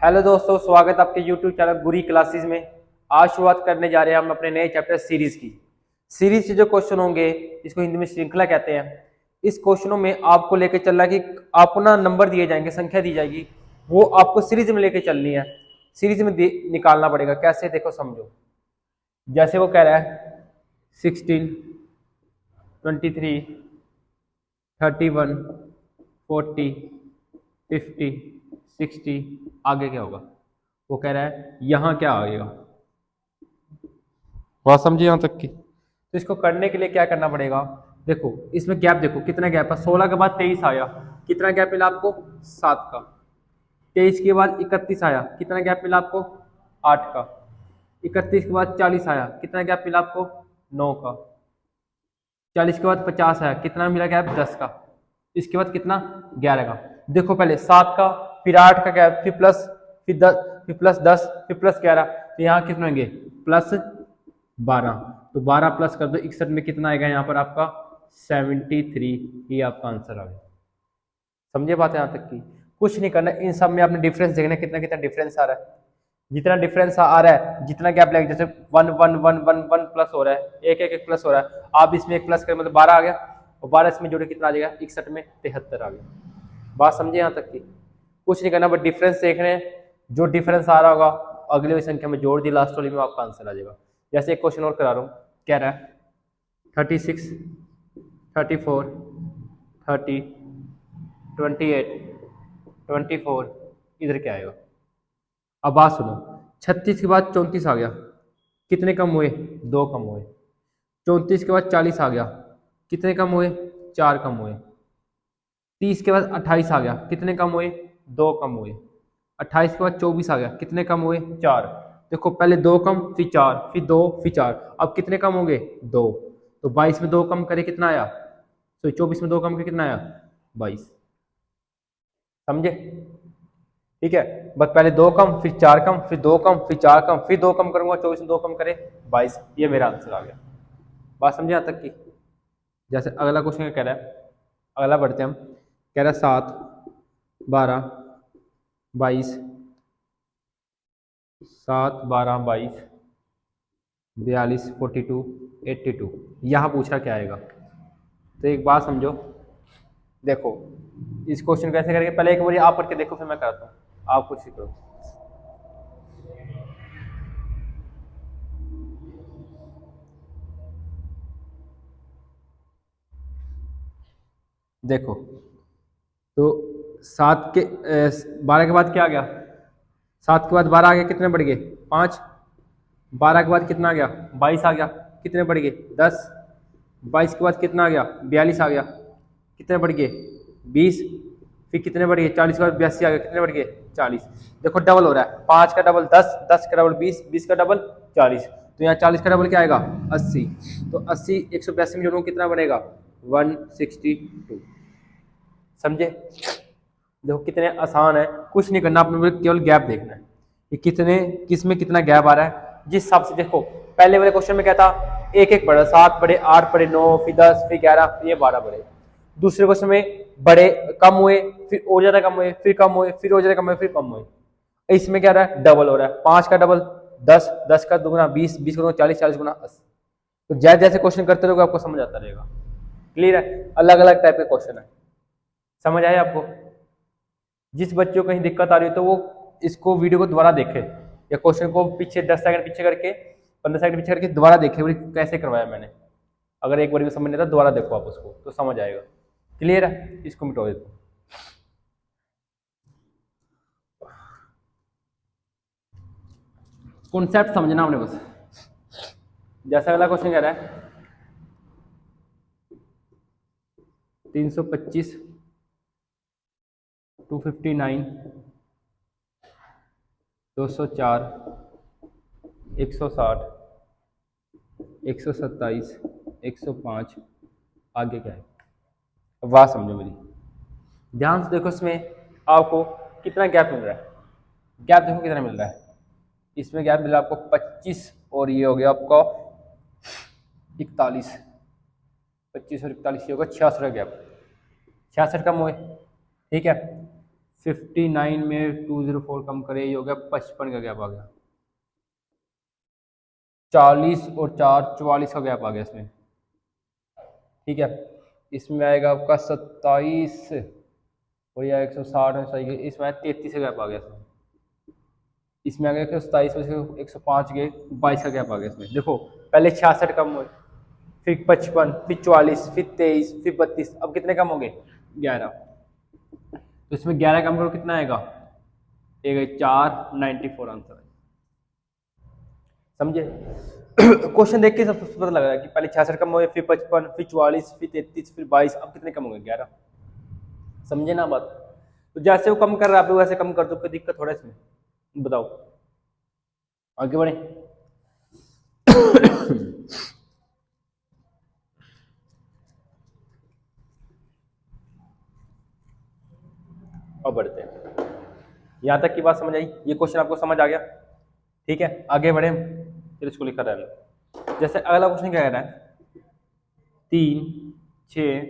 Hello दोस्तों, स्वागत है आपके YouTube चैनल गुरी क्लासेस में। आज शुरुआत करने जा रहे हैं हम अपने नए चैप्टर सीरीज की। सीरीज से जो क्वेश्चन होंगे इसको हिंदी में श्रृंखला कहते हैं। इस क्वेश्चनों में आपको लेके चलना है कि आपको ना नंबर दिए जाएंगे, संख्या दी जाएगी, वो आपको सीरीज में लेके चलनी है। सीरीज में निकालना पड़ेगा। कैसे, देखो समझो। जैसे वो कह रहा है 16, 23, 31, 40, 50, 60, आगे क्या होगा? वो कह रहा है यहां क्या आएगा। बात समझिए यहां तक की। तो इसको करने के लिए क्या करना पड़ेगा? देखो इसमें गैप, देखो कितना गैप है। 16 के बाद 23 आया, कितना गैप मिला आपको? 7 का। 23 के बाद 31 आया, कितना गैप मिला आपको? 8 का। 31 के बाद 40 आया, कितना गैप मिला आपको? 9 का। 40 के बाद 50 आया, कितना मिला गैप? 10 का। इसके बाद कितना? 11 का। देखो पहले 7 का, फिर 8 का गैप, फिर प्लस, फिर 10, फिर प्लस 10, फिर प्लस 11। तो यहाँ कितने होंगे? प्लस 12। तो 12 प्लस कर दो 61 में, कितना आएगा यहाँ पर आपका? 73। ये आपका आंसर आ गया। समझे बात यहाँ तक की? कुछ नहीं करना, इन सब में आपने डिफरेंस देखना कितना कितना डिफरेंस आ रहा है। जितना डिफरेंस आ रहा है, जितना गैप लगेगा, जैसे 1 1 1 1 1 प्लस हो रहा है, एक एक एक प्लस हो रहा है, आप इसमें एक प्लस करें मतलब 12 आ गया, और 12 इसमें जोड़े कितना आ जाएगा? 61 में 73 आ गया। बात समझे यहाँ तक की? कुछ नहीं करना, बट डिफरेंस देखने हैं। जो डिफरेंस आ रहा होगा अगली वाली संख्या में जोड़ दी, लास्ट वाली में आपका आंसर आ जाएगा। जैसे एक क्वेश्चन और करा रहा हूँ, कह रहा है 36, 34, 30, 28, 24, इधर क्या आएगा? अब बात सुनो, 36 के बाद 34 आ गया, कितने कम हुए? 2 कम हुए। 34 के बाद 40 आ गया, कितने कम हुए? 4 कम हुए। 30 के बाद 28 आ गया, कितने कम हुए? 2 कम हुए। 28 के बाद 24 आ गया, कितने कम हुए? 4। देखो पहले 2 कम, फिर 4, फिर 2, फिर 4, अब कितने कम होंगे? 2। तो 22 में 2 कम करे कितना आया? तो 24 में 2 कम करे कितना आया? 22। समझे? ठीक है, बस पहले 2 कम, फिर 4 कम, फिर 2 कम, फिर 4 कम, फिर 2 कम करूंगा, 24 में 2 कम करे 22। ये मेरा आंसर आ गया। बात समझे यहाँ तक की? जैसे अगला क्वेश्चन क्या कह रहा है, अगला बढ़ते हैं हम। कह रहा है 7, 12, 22, 7, 12, 22, 42, 42, 82। यहाँ पूछा क्या आएगा? तो एक बात समझो, देखो इस क्वेश्चन कैसे करेंगे, पहले एक बार आप करके देखो, फिर मैं करता हूँ, आप कुछ करो। देखो तो 7 के 12 के बाद क्या आ गया? 7 के बाद 12 आ गया, कितने बढ़ गए? 5। 12 के बाद कितना आ गया? 22 आ गया, कितने बढ़ गए? 10। 22 के बाद कितना आ गया? 42 आ गया, कितने बढ़ गए? 20। फिर कितने बढ़ गए? 40 के बाद 82 आ गया, कितने बढ़ गए? 40। देखो डबल हो रहा है, 5 का डबल 10, 10 का डबल 20, 20 का डबल 40। तो यहाँ 40 का डबल क्या आएगा? 80। तो 80 182 में जोड़ूंगा, कितना बनेगा? 162। समझे? देखो कितने आसान है, कुछ नहीं करना, आपने केवल गैप देखना है कि कितने, किस में कितना गैप आ रहा है। जिस हिसाब से देखो, पहले वाले क्वेश्चन में क्या था? एक एक बढ़ा, 7 बढ़े, 8 बढ़े, 9, फिर 10, फिर 11, ये 12 बढ़े। दूसरे क्वेश्चन में बड़े कम हुए, फिर और ज्यादा कम हुए, फिर कम हुए, फिर और ज्यादा कम हुए, फिर कम हुए। इसमें क्या रहा है? डबल हो रहा है, 5 का डबल 10, 10 का दुगुना 20, 20 का दुगुना 40, 40 गुना 80। तो जैसे जैसे क्वेश्चन करते रहोगे आपको समझ आता रहेगा। क्लियर है? अलग अलग टाइप के क्वेश्चन है। समझ आया आपको? जिस बच्चों को कहीं दिक्कत आ रही है तो वो इसको वीडियो को दोबारा देखे, या क्वेश्चन को पीछे 10 सेकंड पीछे करके, 15 सेकंड पीछे करके दोबारा देखे वो कैसे करवाया मैंने। अगर एक बार भी समझ नहीं आता दोबारा देखो आप उसको, तो समझ आएगा। क्लियर है? इसको मिटो देते। कॉन्सेप्ट समझना हमने बस। जैसा अगला क्वेश्चन कह रहा है 325, 259, 204, 160, 127, 105, आगे क्या है? अब बात समझो मेरी, ध्यान से देखो। इसमें आपको कितना गैप मिल रहा है? गैप देखो कितना मिल रहा है। इसमें गैप मिला आपको 25, और ये हो गया आपका 41। 25 और 41 ये होगा 66 का गैप। 66 कम हुए, ठीक है। 59 में 204 कम करे, ये हो गया 55 का गैप आ गया। 40 और 4 44 का गैप आ गया इसमें, ठीक है। इसमें आएगा आपका 27 और या 160 में सही, इसमें आया 33 का गैप आ गया इसमें। इसमें आ गया कि 27 में से 105 गए, 22 का गैप आ गया इसमें। देखो पहले 66 कम हुए, फिर 55, फिर 44, फिर 23, फिर 32, अब कितने कम हो गए? 11। तो इसमें 11 कम करो कितना आएगा? एक 4 94 आंसर है। समझे? क्वेश्चन देख के सब पता लग रहा है कि पहले 66 कम हुए, फिर 55, फिर 44, फिर 33, फिर 22, अब कितने कम हो गए? 11। समझे ना बात? तो जैसे वो कम कर रहा है आप वैसे कम कर दो, कोई दिक्कत थोड़ा इसमें, बताओ आगे बढ़े। अब बढ़ते हैं, यहाँ तक की बात समझ आई? ये क्वेश्चन आपको समझ आ गया? ठीक है, आगे बढ़े, फिर इसको लिखा रहेगा। जैसे अगला क्वेश्चन क्या कह रहा है? 3 6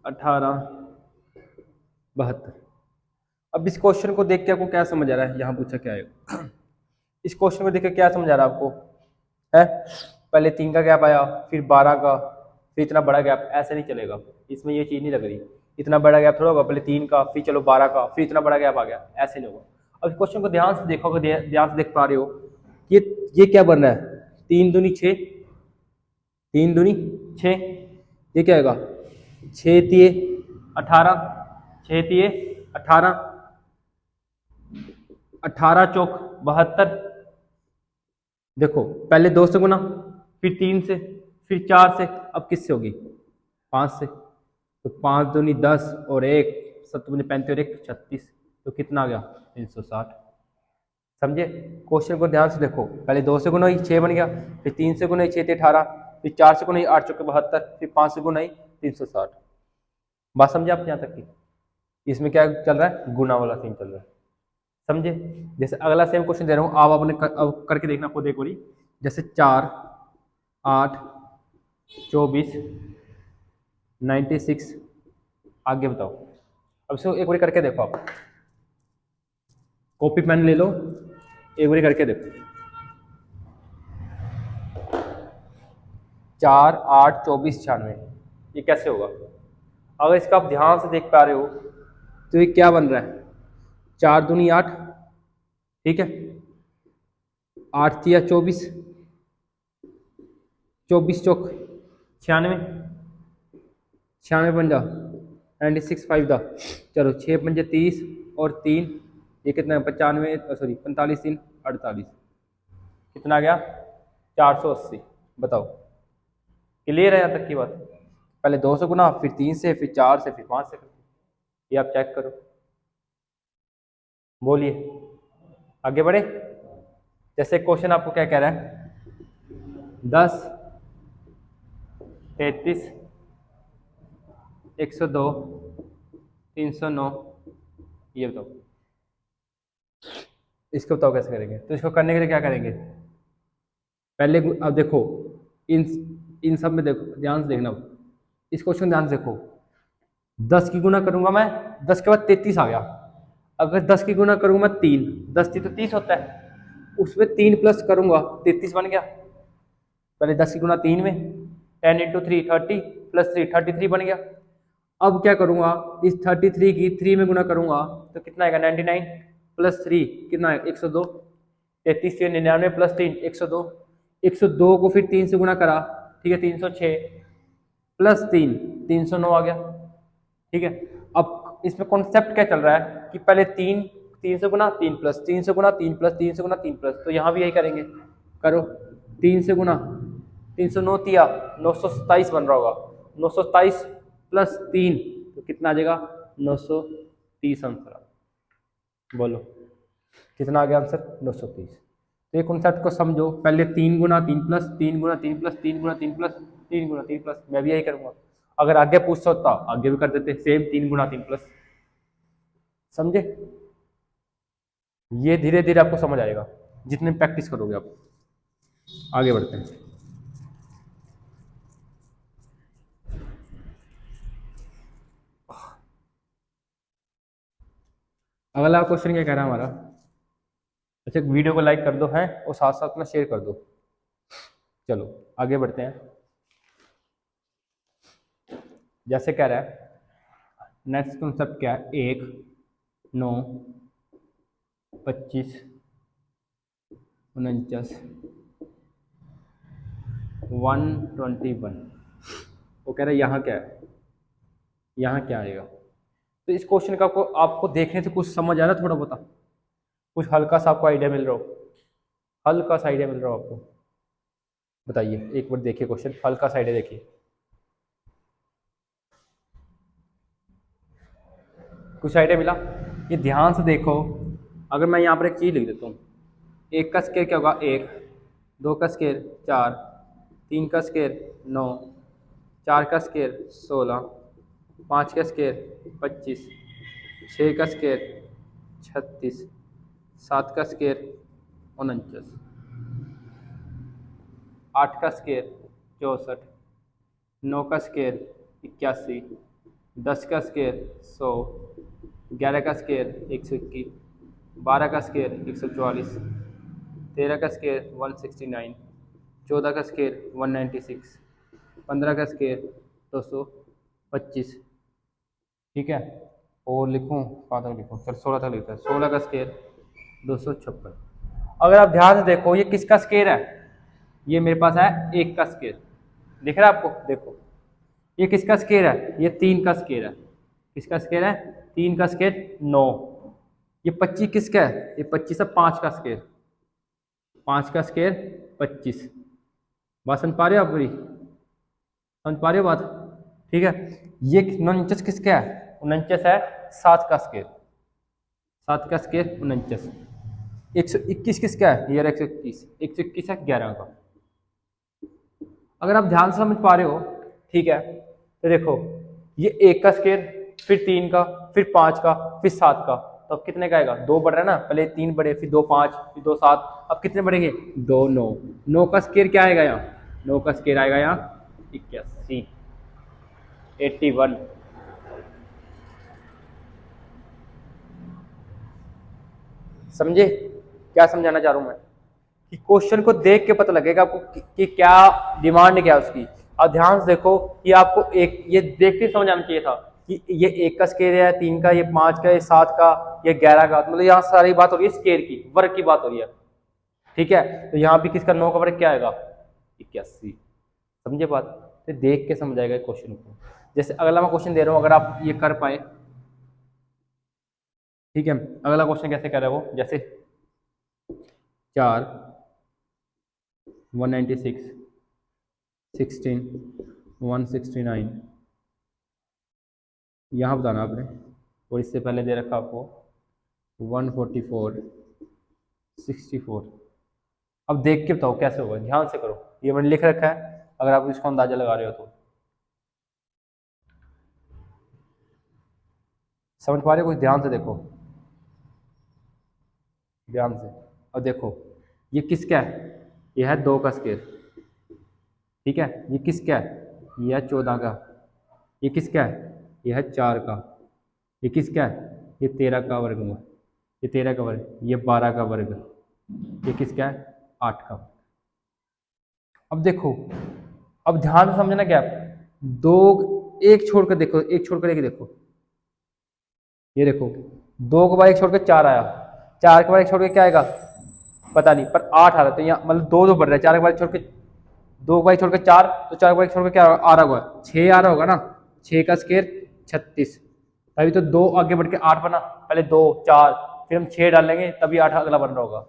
18 72। अब इस क्वेश्चन को देख के आपको क्या समझ आ रहा है? यहाँ पूछा क्या है? इस क्वेश्चन को देख के क्या समझ आ रहा है आपको? है पहले 3 का गैप आया, फिर 12 का, फिर इतना बड़ा गैप, ऐसे नहीं चलेगा। इसमें ये चीज़ नहीं लग रही, इतना बड़ा गैप थोड़ा होगा, पहले 3 का, फिर चलो 12 का, फिर इतना बड़ा गैप आ गया, ऐसे नहीं होगा। अब इस क्वेश्चन को ध्यान से देखोगे, ध्यान से देख पा रहे हो, ये क्या बन रहा है? 3 दूनी 6, 3 दूनी 6, ये क्या होगा? 6 तिये 18, 6 तिये 18, 18 चौक 72। देखो पहले 2 से गुना, फिर 3 से, फिर 4 से, अब किससे होगी? 5 से। तो 5 दूनी 10 और 1 7 दूनी 35 और 1 36, तो कितना आ गया? 360। समझे? क्वेश्चन को ध्यान से देखो, पहले 2 से गुना ही 6 बन गया, फिर 3 से गुना ही 6 थे 18, फिर 4 से गुना ही 8 चौके 72, फिर 5 से गुना ही 360। बात समझे आप यहाँ तक की? इसमें क्या चल रहा है? गुना वाला सीन चल रहा है। समझे? जैसे अगला सेम क्वेश्चन दे रहा हूँ, आप अपने अब करके देखना खुद एक बारी। जैसे 4 8 24 96, आगे बताओ। अब इसको एक बारी करके देखो, आप कॉपी पेन ले लो, एक बारी करके देखो। 4 8 24 96, ये कैसे होगा? अगर इसका आप ध्यान से देख पा रहे हो तो ये क्या बन रहा है? 4 दूनी 8, ठीक है, 8 तिया 24, 24 चौक 96, 96 पंजा 96 5 दा, चलो 6 पंजे 30 और 3, ये कितना है? 95 सॉरी 45 3 48, कितना आ गया? 480। बताओ क्लियर है यहाँ तक की बात? पहले 2 से गुना, फिर 3 से, फिर 4 से, फिर 5 से, ये आप चेक करो, बोलिए आगे बढ़े। जैसे क्वेश्चन आपको क्या कह रहा है? 10 33 102 309, ये बताओ, इसको बताओ कैसे करेंगे? तो इसको करने के लिए क्या करेंगे? पहले अब देखो, इन इन सब में देखो, ध्यान से देखना, इस क्वेश्चन ध्यान से देखो। 10 की गुना करूंगा मैं, 10 के बाद 33 आ गया। अगर 10 की गुना करूंगा मैं 3, 10 3 तो 30 होता है, उसमें 3 प्लस करूंगा 33 बन गया। पहले 10 की गुना 3 में, 10 इंटू 3 30 प्लस 3 33 बन गया। अब क्या करूंगा? इस 33 की 3 में गुना करूंगा तो कितना आएगा? 99 प्लस 3 कितना है? 102, 33 से 99 प्लस 3 102, 102 को फिर 3 से गुना करा, ठीक है, 306 प्लस 3 309 आ गया, ठीक है। अब इसमें कॉन्सेप्ट क्या चल रहा है कि पहले 3 से गुना 3 प्लस 3 से गुना 3 प्लस 3 से गुना 3 प्लस, तो यहाँ भी यही करेंगे, करो 3 से गुना 309 तिया 927 बन रहा होगा, 927 प्लस 3 तो कितना आ जाएगा? 930 आंसर। बोलो कितना आ गया आंसर? 930। तो ये कॉन्सेप्ट को समझो, पहले 3 गुना 3 प्लस 3 गुना 3 प्लस 3 गुना 3 प्लस 3 गुना 3 प्लस, मैं भी यही करूंगा। अगर आगे पूछता होता आगे भी कर देते सेम 3 गुना 3 प्लस। समझे? ये धीरे धीरे आपको समझ आएगा जितने प्रैक्टिस करोगे आप। आगे बढ़ते हैं। अगला क्वेश्चन क्या कह रहा है हमारा। अच्छा, वीडियो को लाइक कर दो है और साथ साथ में शेयर कर दो। चलो आगे बढ़ते हैं। जैसे कह रहा है नेक्स्ट कॉन्सेप्ट क्या है, 1 9 25 49 121। वो कह रहा है यहाँ क्या है, यहाँ क्या आएगा। तो इस क्वेश्चन का आपको देखने से कुछ समझ आ रहा है, थोड़ा बहुत कुछ हल्का सा आपको आइडिया मिल रहा हो, हल्का सा आइडिया मिल रहा हो आपको, बताइए। एक बार देखिए क्वेश्चन, हल्का सा आइडिया देखिए। कुछ आइडिया मिला? ये ध्यान से देखो। अगर मैं यहाँ पर एक चीज़ लिख देता हूँ, 1 का स्केयर क्या होगा 1, 2 का स्केयर 4, 3 का स्केयर 9, 4 का स्केयर 16, 5 का स्केयर 25, 6 का स्केयर 36, 7 का स्केयर 49, 8 का स्केयर 64, 9 का स्केयर 81, 10 का स्केयर 100, 11 का स्केयर 121, 12 का स्केयर 144, 13 का स्केयर 169, 14 का स्केयर 196, 15 का स्केयर 225। ठीक है, और लिखूँ कहाँ तक लिखूँ, चल 16 तक लिखता है। 16 का स्केयर 256। अगर आप ध्यान से देखो ये किसका स्केयर है, ये मेरे पास है 1 का स्केयर, दिख रहा है आपको, देखो ये किसका स्केयर है, ये 3 का स्केयर है। किसका स्केयर है, 3 का स्केयर 9। ये 25 किसका है, ये 25 है 5 का स्केयर, 5 का स्केयर 25। बात समझ पा रहे हो आप पूरी, समझ पा रहे हो बात? ठीक है, ये 49 किसका है, 49 है 7 का स्केयर, 7 का स्केयर 49। 121 किसका है, ये 121, 121 है 11 का। अगर आप ध्यान से समझ पा रहे हो, ठीक है, तो देखो ये 1 का स्केयर, फिर 3 का, फिर 5 का, फिर 7 का, तो अब कितने का आएगा, 2 बढ़ रहा है ना, पहले 3 बढ़े, फिर 2 5, फिर 2 7, अब कितने बढ़ेंगे, 2 9। 9 का स्केयर क्या आएगा यहाँ, 9 का स्केयर आएगा यहाँ 81, 81। समझे क्या समझाना चाह रहा हूँ मैं, कि क्वेश्चन को देख के पता लगेगा आपको कि क्या डिमांड क्या है उसकी। अब ध्यान से देखो कि आपको एक ये देख के समझ आना चाहिए था कि ये 1 का स्केयर है, 3 का, ये 5 का, ये 7 का, ये 11 का, मतलब यहाँ सारी बात हो रही है स्केयर की, वर्ग की बात हो रही है। ठीक है, तो यहाँ भी किसका 9 का वर्ग क्या आएगा 81। समझे बात? तो देख के समझ आएगा क्वेश्चन को। जैसे अगला मैं क्वेश्चन दे रहा हूँ, अगर आप ये कर पाए। ठीक है, अगला क्वेश्चन कैसे कर रहा है वो, जैसे 4 196 16 169, यहाँ बताना आपने, और इससे पहले दे रखा आपको 144 64। अब देख के बताओ कैसे होगा, ध्यान से करो, ये मैंने लिख रखा है, अगर आप इसको अंदाजा लगा रहे हो तो समझ पा रहे हो, कुछ ध्यान से देखो, ध्यान से। अब देखो ये किसका है, ये है 2 का स्केयर। ठीक है, ये किसका है, ये है 14 का। ये किसका है, ये है 4 का। ये किसका है, ये 13 का वर्गमूल, ये 13 का वर्ग, ये 12 का वर्ग, ये किसका है 8 का। अब देखो, अब ध्यान से समझना क्या है, दो, एक छोड़कर देखो, एक छोड़कर एक देखो, ये देखो 2 के बाद एक छोड़कर 4 आया, 4 के बाद एक छोड़ के क्या आएगा पता नहीं, पर 8 आ रहा है, तो यहाँ मतलब 2 बढ़ रहा है, 4 के बाद छोड़ के 2 के बाद छोड़ के 4, तो 4 के बाद छोड़ के क्या आ रहा होगा 6 आ रहा होगा ना, 6 का स्केयर 36। तभी तो 2 आगे बढ़ के 8 बना, पहले 2 4 फिर हम 6 डालेंगे तभी 8 अगला बन रहा होगा।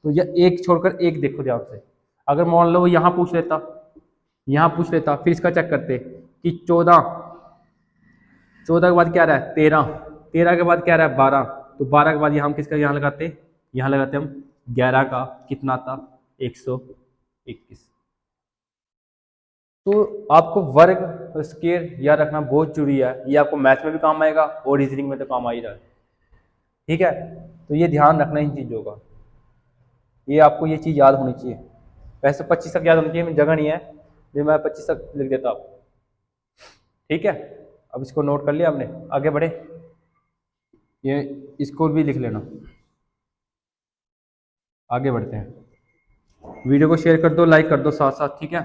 तो ये एक छोड़कर एक देखो ध्यान से, अगर मान लो यहाँ पूछ लेता, यहाँ पूछ लेता, फिर इसका चेक करते कि 14, 14 के बाद क्या रहा है 13, 13 के बाद क्या रहा है 12, तो 12 के बाद यहाँ हम किसका यहाँ लगाते, यहाँ लगाते हम 11 का, कितना था 121। तो आपको वर्ग और स्केयर याद रखना बहुत जरूरी है, ये आपको मैथ में भी काम आएगा और रीजनिंग में तो काम आ ही रहा है। ठीक है, तो ये ध्यान रखना इन चीज़ों का, ये आपको ये चीज़ याद होनी चाहिए। वैसे 25 तक याद होनी चाहिए, जगह नहीं है जो मैं 25 तक लिख देता आपको। ठीक है, अब इसको नोट कर लिया आपने, आगे बढ़े। ये इसको भी लिख लेना। आगे बढ़ते हैं, वीडियो को शेयर कर दो, लाइक कर दो साथ साथ, ठीक है,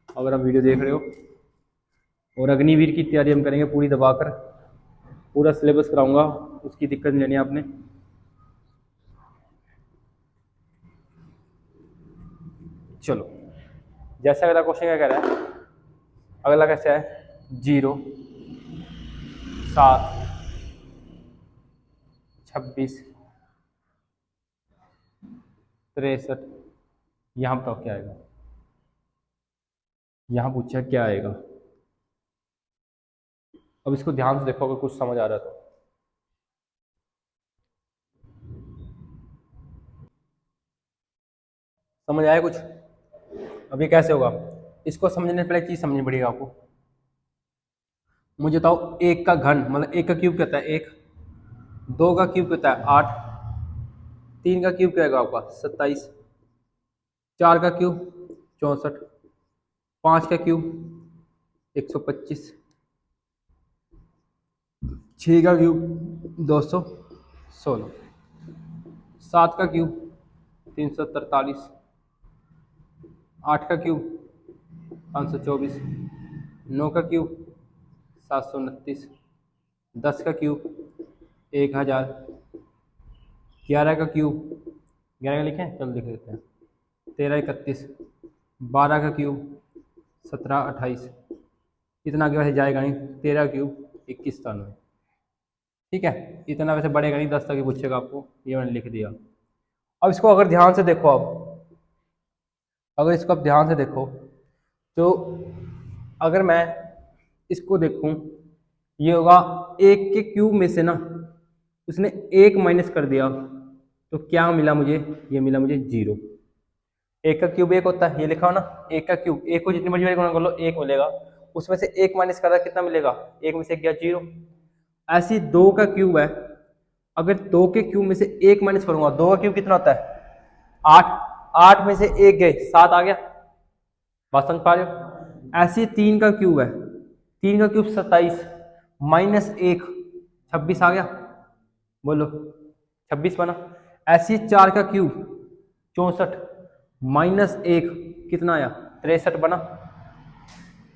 अगर आप वीडियो देख रहे हो। और अग्निवीर की तैयारी हम करेंगे पूरी दबाकर, पूरा सिलेबस कराऊंगा, उसकी दिक्कत नहीं लेनी है आपने। चलो, जैसा अगला क्वेश्चन क्या कह रहा है, अगला कैसा है, 0 7 26 63, यहाँ बताओ क्या आएगा, यहाँ पूछा क्या आएगा। अब इसको ध्यान से देखो, अगर कुछ समझ आ रहा है तो। समझ आया कुछ? अभी कैसे होगा, इसको समझने से पहले चीज समझनी पड़ेगी आपको। मुझे बताओ, एक का घन मतलब एक का क्यूब कहता है 1, 2 का क्यूब कहता है 8, 3 का क्यूब क्या आएगा आपका 27, 4 का क्यूब 64, 5 का क्यूब 125, 6 का क्यूब 216, 7 का क्यूब 343, 8 का क्यूब 524, 9 का क्यूब 729, 10 का क्यूब 1000, 11 का क्यूब 11 का लिखें, चलो लिख देते हैं 13 31, 12 का क्यूब 17 28, इतना आगे वैसे जाएगा नहीं, 13 क्यूब 21 97, ठीक है, इतना वैसे बढ़ेगा नहीं, 10 तक ही पूछेगा आपको, ये मैंने लिख दिया। अब इसको अगर ध्यान से देखो, अगर इसको आप ध्यान से देखो तो अगर मैं इसको देखूं, ये होगा 1 के क्यूब में से ना उसने 1 माइनस कर दिया, तो क्या मिला मुझे, ये मिला मुझे 0। 1 का क्यूब 1 होता है, ये लिखा हो ना, 1 का क्यूब, 1 को जितनी मर्जी गुणा कर लो 1 मिलेगा, उसमें से 1 माइनस कर रहा कितना मिलेगा, 1 में से गया 0। ऐसे ही 2 का क्यूब है, अगर 2 के क्यूब में से 1 माइनस करूंगा, 2 का क्यूब कितना होता है 8, 8 में से 1 गए 7 आ गया, बात समझ पा रहे हो। ऐसे 3 का क्यूब है, 3 का क्यूब 27 माइनस 1 26 आ गया, बोलो 26 बना। ऐसे 4 का क्यूब 64 माइनस 1 कितना आया 63 बना।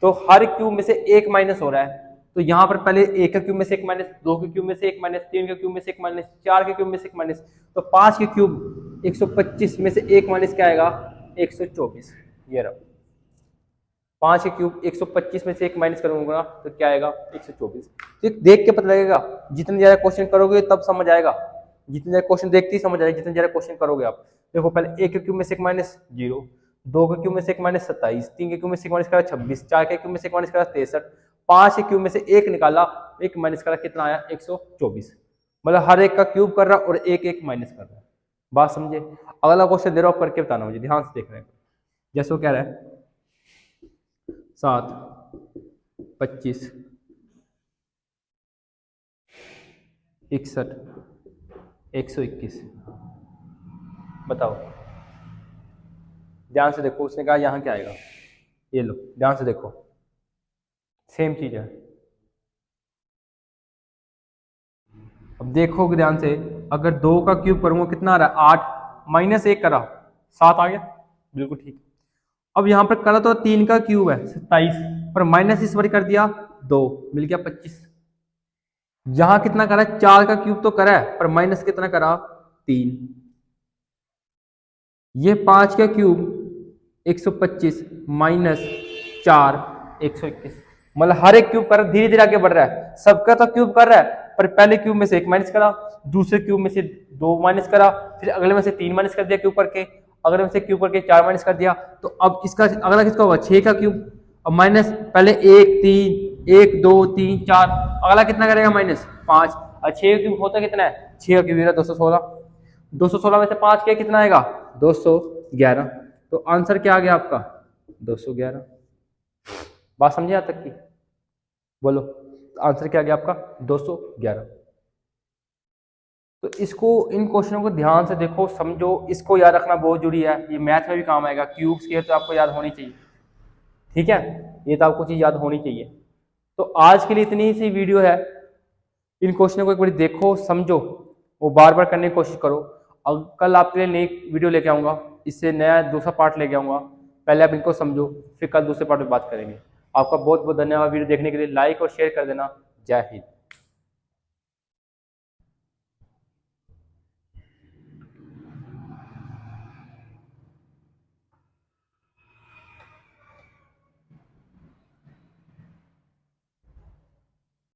तो हर क्यूब में से 1 माइनस हो रहा है, तो यहां पर पहले 1 के क्यूब में से 1 माइनस, 2 के क्यूब में से 1 माइनस, 3 के क्यूब में से 1 माइनस, 4 के क्यूब में से 1 माइनस, तो 5 के क्यूब 125 में से 1 माइनस क्या आएगा 124, ये रहा 5 के क्यूब 125 में से 1 माइनस करूंगा तो क्या आएगा 124। तो देख के पता लगेगा, जितने ज्यादा क्वेश्चन करोगे तब समझ आएगा, जितने ज्यादा क्वेश्चन देखते ही समझ आएगा, जितने ज्यादा क्वेश्चन करोगे आप। देखो पहले 1 के क्यूब में से 1 माइनस 0, 2 के क्यूब में से 1 माइनस 27, 3 के क्यूब में से 1 माइनस करा 26, 4 के क्यूब में से 1 माइनस करा 63, 5 के क्यूब में से 1 निकाला, 1 माइनस करा कितना आया 124। मतलब हर एक का क्यूब कर रहा और 1 1 माइनस कर रहा है, बात समझे। अगला क्वेश्चन दे रहा हूं करके बताना मुझे, ध्यान से देख रहे हैं। जैसे वो कह रहा है 7 25 61 121, बताओ ध्यान से देखो, उसने कहा यहां क्या आएगा, ये लो ध्यान से देखो, सेम चीज है। अब देखोगे ध्यान से, अगर 2 का क्यूब करूंगा कितना आ रहा है 8 माइनस 1 करा 7 आ गया, बिल्कुल ठीक। अब यहां पर करा तो 3 का क्यूब है 27, पर माइनस इस बार कर दिया 2, मिल गया 25। यहां कितना करा 4 का क्यूब तो करा है, पर माइनस कितना करा 3। ये 5 का क्यूब 125 माइनस 4 121, मतलब हर एक क्यूब कर धीरे धीरे आगे बढ़ रहा है, सबका तो क्यूब कर रहा है, पर पहले क्यूब में से 1 माइनस करा, दूसरे क्यूब में से 2 माइनस करा, फिर अगले में से 3 माइनस कर दिया क्यूब करके, अगले में से क्यूब करके 4 माइनस कर दिया। तो अब इसका अगला किसका होगा 6 का क्यूब, अब माइनस पहले 1 3 1 2 3 4, अगला कितना करेगा माइनस 5, और 6 का क्यूब होता कितना है 6 का क्यूब 216, 216 में से 5 के कितना आएगा 211, तो आंसर क्या आ गया आपका 211। बात समझे यहां तक की, बोलो आंसर क्या आ गया आपका 211। तो इसको, इन क्वेश्चनों को ध्यान से देखो समझो, इसको याद रखना बहुत जरूरी है, ये मैथ में भी काम आएगा, क्यूब्स के तो आपको याद होनी चाहिए, ठीक है, ये तो आपको चीज याद होनी चाहिए। तो आज के लिए इतनी सी वीडियो है, इन क्वेश्चनों को एक बार देखो, समझो, वो बार बार करने की कोशिश करो। अब कल आपके लिए नई वीडियो लेके आऊँगा, इससे नया दूसरा पार्ट लेके आऊँगा। पहले आप इनको समझो, फिर कल दूसरे पार्ट में बात करेंगे। आपका बहुत बहुत धन्यवाद वीडियो देखने के लिए। लाइक और शेयर कर देना। जय हिंद।